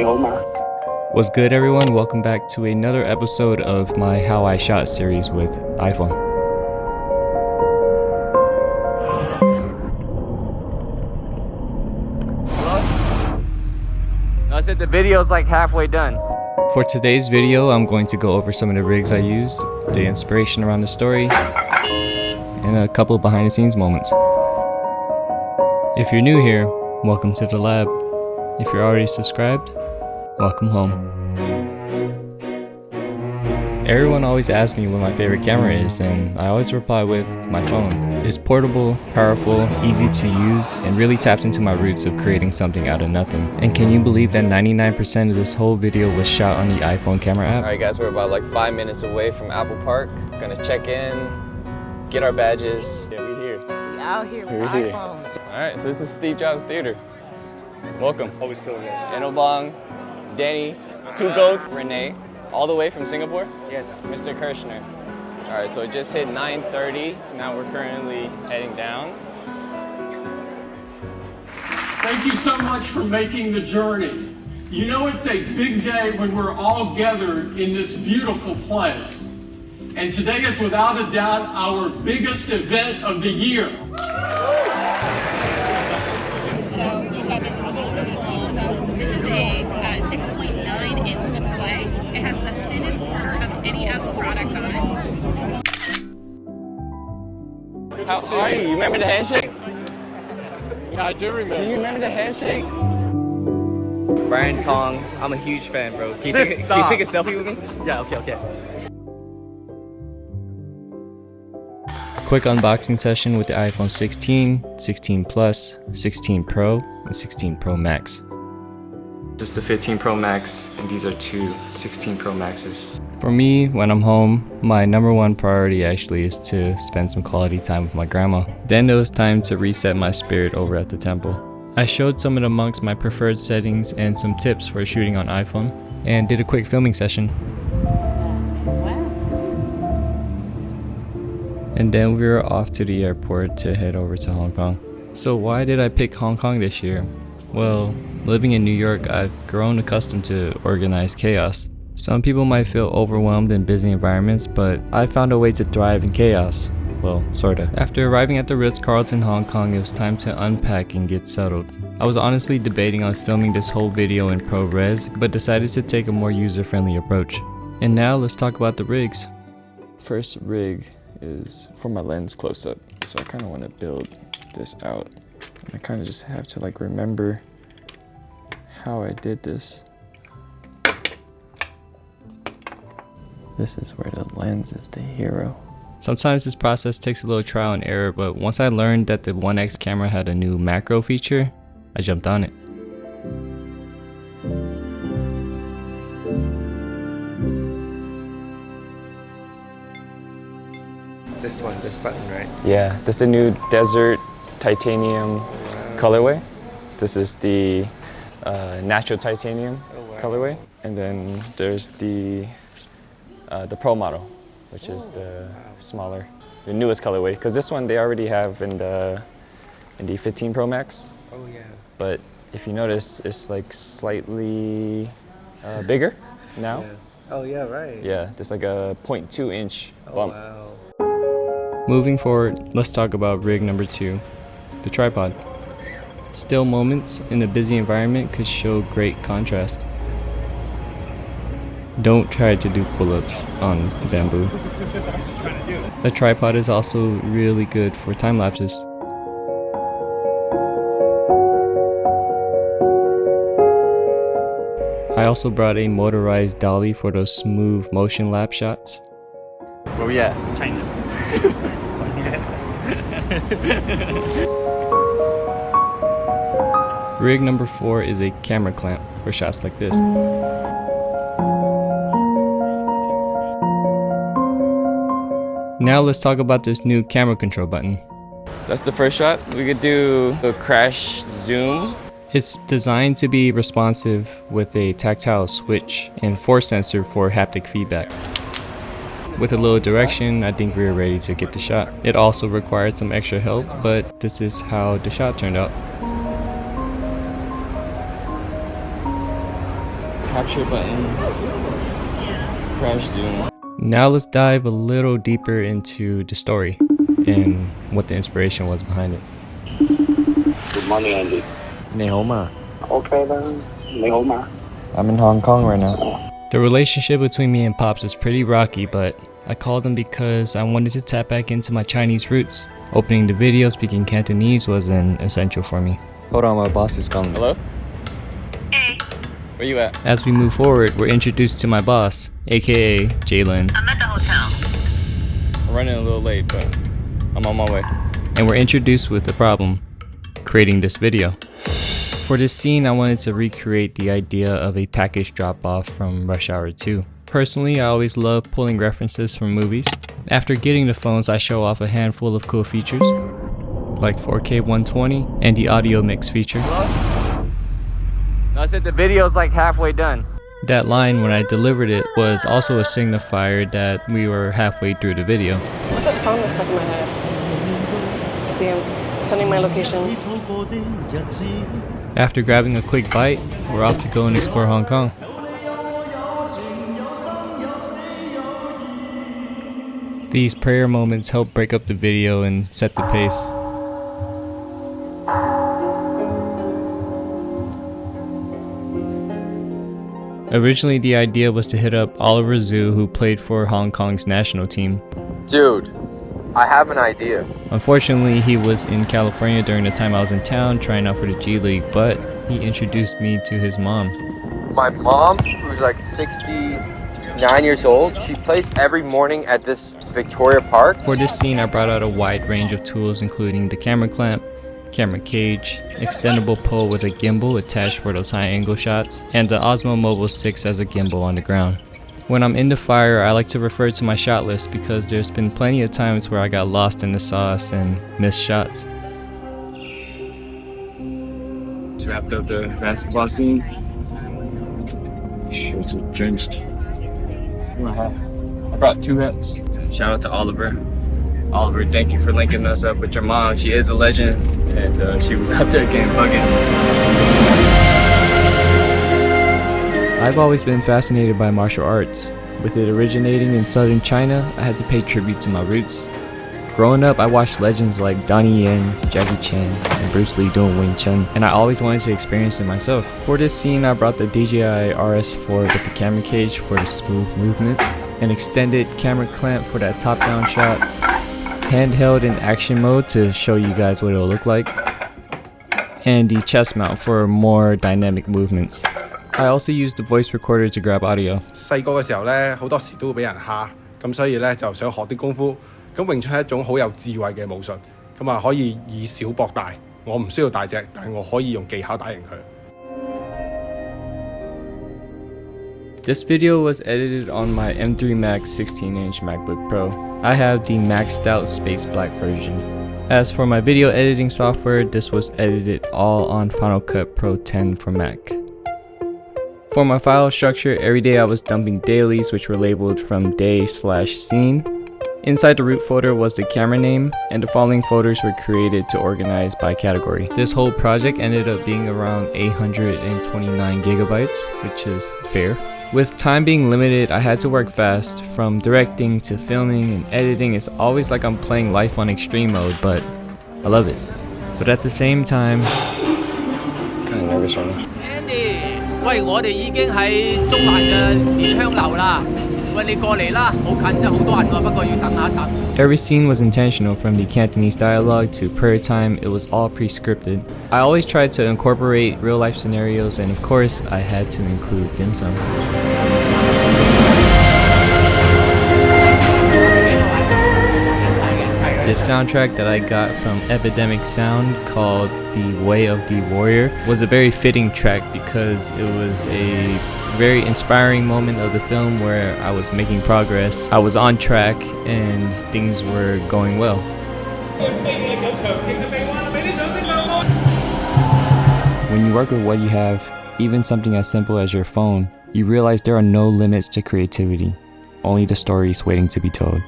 What's good, everyone? Welcome back to another episode of my How I Shot series with iPhone. I said the video's like halfway done. For today's video, I'm going to go over some of the rigs I used, the inspiration around the story, and a couple of behind the scenes moments. If you're new here, welcome to the lab. If you're already subscribed, welcome home. Everyone always asks me what my favorite camera is, and I always reply with my phone. It's portable, powerful, easy to use, and really taps into my roots of creating something out of nothing. And can you believe that 99% of this whole video was shot on the iPhone camera app? Alright guys, we're about like 5 minutes away from Apple Park. Gonna check in, get our badges. Yeah, we here. We out here with iPhones. Alright, so this is Steve Jobs Theater. Welcome. Always killing it. Enobong, Danny, Two Goats, Renee, all the way from Singapore? Yes. Mr. Kirshner. All right, so it just hit 9:30. Now we're currently heading down. Thank you so much for making the journey. You know it's a big day when we're all gathered in this beautiful place. And today is without a doubt our biggest event of the year. So you've got this beautiful, this is a 6.9-inch display. It has the thinnest border of any Apple product on it. How are you? You remember the handshake? Yeah, I do remember. Do you remember the handshake? Brian Tong, I'm a huge fan, bro. Can you take a selfie with me? Yeah, okay. Quick unboxing session with the iPhone 16, 16 Plus, 16 Pro, and 16 Pro Max. This is the 15 Pro Max, and these are two 16 Pro Maxes. For me, when I'm home, my number one priority actually is to spend some quality time with my grandma. Then it was time to reset my spirit over at the temple. I showed some of the monks my preferred settings and some tips for shooting on iPhone, and did a quick filming session. And then we were off to the airport to head over to Hong Kong. So why did I pick Hong Kong this year? Well, living in New York, I've grown accustomed to organized chaos. Some people might feel overwhelmed in busy environments, but I found a way to thrive in chaos. Well, sorta. After arriving at the Ritz Carlton, Hong Kong, it was time to unpack and get settled. I was honestly debating on filming this whole video in ProRes, but decided to take a more user-friendly approach. And now let's talk about the rigs. First rig is for my lens close-up, so I kind of want to build this out. I kind of just have to like remember how I did this. This is where the lens is the hero. Sometimes this process takes a little trial and error, but once I learned that the 1X camera had a new macro feature, I jumped on it. This button, right? Yeah, this is the new Desert Titanium colorway. This is the natural titanium colorway, and then there's the Pro model, which is the smaller, the newest colorway. Because this one they already have in the 15 Pro Max. Oh yeah. But if you notice, it's like slightly bigger now. Yeah. Oh yeah, right. Yeah, there's like a 0.2 inch bump. Wow. Moving forward, let's talk about rig number 2, the tripod. Still moments in a busy environment could show great contrast. Don't try to do pull-ups on bamboo. The tripod is also really good for time lapses. I also brought a motorized dolly for those smooth motion lap shots. Where we at? China. Rig number 4 is a camera clamp for shots like this. Now let's talk about this new camera control button. That's the first shot. We could do a crash zoom. It's designed to be responsive with a tactile switch and force sensor for haptic feedback. With a little direction, I think we were ready to get the shot. It also required some extra help, but this is how the shot turned out. capture button, crash zoom. Now let's dive a little deeper into the story and what the inspiration was behind it. Good morning, Andy. 你好嘛? Okay then. 你好嘛? I'm in Hong Kong right now. The relationship between me and Pops is pretty rocky, but I called him because I wanted to tap back into my Chinese roots. Opening the video speaking Cantonese was an essential for me. Hold on, my boss is calling. Hello? Hey, Where you at? As we move forward, we're introduced to my boss, aka Jalen, I'm at the hotel. I'm running a little late, but I'm on my way. and we're introduced with the problem, creating this video. For this scene, I wanted to recreate the idea of a package drop-off from Rush Hour 2. Personally, I always love pulling references from movies. After getting the phones, I show off a handful of cool features, like 4K 120 and the audio mix feature. I said the video's like halfway done. That line when I delivered it was also a signifier that we were halfway through the video. What's that song that's stuck in my head? I see him sending my location. After grabbing a quick bite, we're off to go and explore Hong Kong. These prayer moments help break up the video and set the pace. Originally, the idea was to hit up Oliver Zhu, who played for Hong Kong's national team. Dude, I have an idea. Unfortunately, he was in California during the time I was in town trying out for the G League, but he introduced me to his mom. My mom, who's like 69 years old, she plays every morning at this Victoria Park. For this scene, I brought out a wide range of tools including the camera clamp, camera cage, extendable pole with a gimbal attached for those high angle shots, and the Osmo Mobile 6 as a gimbal on the ground. When I'm in the fire, I like to refer to my shot list because there's been plenty of times where I got lost in the sauce and missed shots. Just wrapped up the basketball scene. Shirts are drenched. I brought 2 hats. Shout out to Oliver. Oliver, thank you for linking us up with your mom. She is a legend, and she was out there getting buckets. I've always been fascinated by martial arts. With it originating in southern China, I had to pay tribute to my roots. Growing up, I watched legends like Donnie Yen, Jackie Chan, and Bruce Lee doing Wing Chun, and I always wanted to experience it myself. For this scene, I brought the DJI RS4 with the camera cage for the smooth movement, an extended camera clamp for that top-down shot, handheld in action mode to show you guys what it'll look like, and the chest mount for more dynamic movements. I also used the voice recorder to grab audio. 細個嘅時候咧，好多時都會俾人蝦，咁所以咧就想學啲功夫。咁詠春係一種好有智慧嘅武術，咁啊可以以小博大。我唔需要大隻，但係我可以用技巧打贏佢。This video was edited on my M3 Max 16-inch MacBook Pro. I have the maxed out space black version. As for my video editing software, this was edited all on Final Cut Pro 10 for Mac. For my file structure, every day I was dumping dailies which were labeled from day/scene. Inside the root folder was the camera name, and the following folders were created to organize by category. This whole project ended up being around 829 gigabytes, which is fair. With time being limited, I had to work fast. From directing to filming and editing, it's always like I'm playing life on extreme mode, but I love it. But at the same time, Kind of nervous right now. Andy， 喂，我哋已經喺中環嘅蓮香樓啦。喂，你過嚟啦，好近啫，好多人喎，不過要等下一等。 every scene was intentional, from the Cantonese dialogue to prayer time. It was all pre-scripted. I always tried to incorporate real-life scenarios, and of course, I had to include dim sum. The soundtrack that I got from Epidemic Sound, called The Way of the Warrior, was a very fitting track because it was a very inspiring moment of the film where I was making progress, I was on track, and things were going well. When you work with what you have, even something as simple as your phone, you realize there are no limits to creativity, only the stories waiting to be told.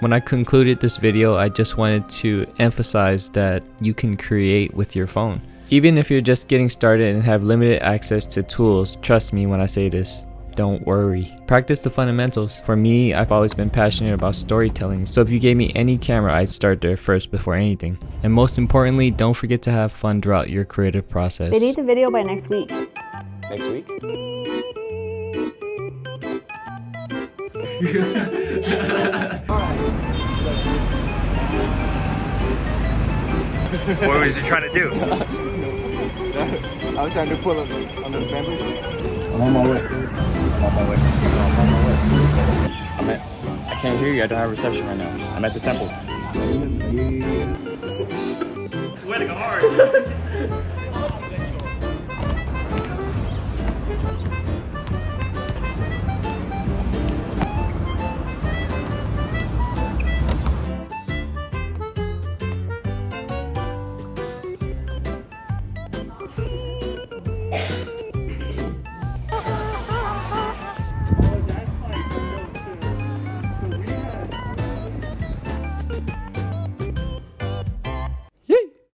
When I concluded this video, I just wanted to emphasize that you can create with your phone. Even if you're just getting started and have limited access to tools, trust me when I say this, don't worry. Practice the fundamentals. For me, I've always been passionate about storytelling, so if you gave me any camera, I'd start there first before anything. And most importantly, don't forget to have fun throughout your creative process. They need the video by next week. Next week? What was you trying to do? I was trying to pull up on the bamboo. I'm on my way. I can't hear you. I don't have reception right now. I'm at the temple. Sweating hard.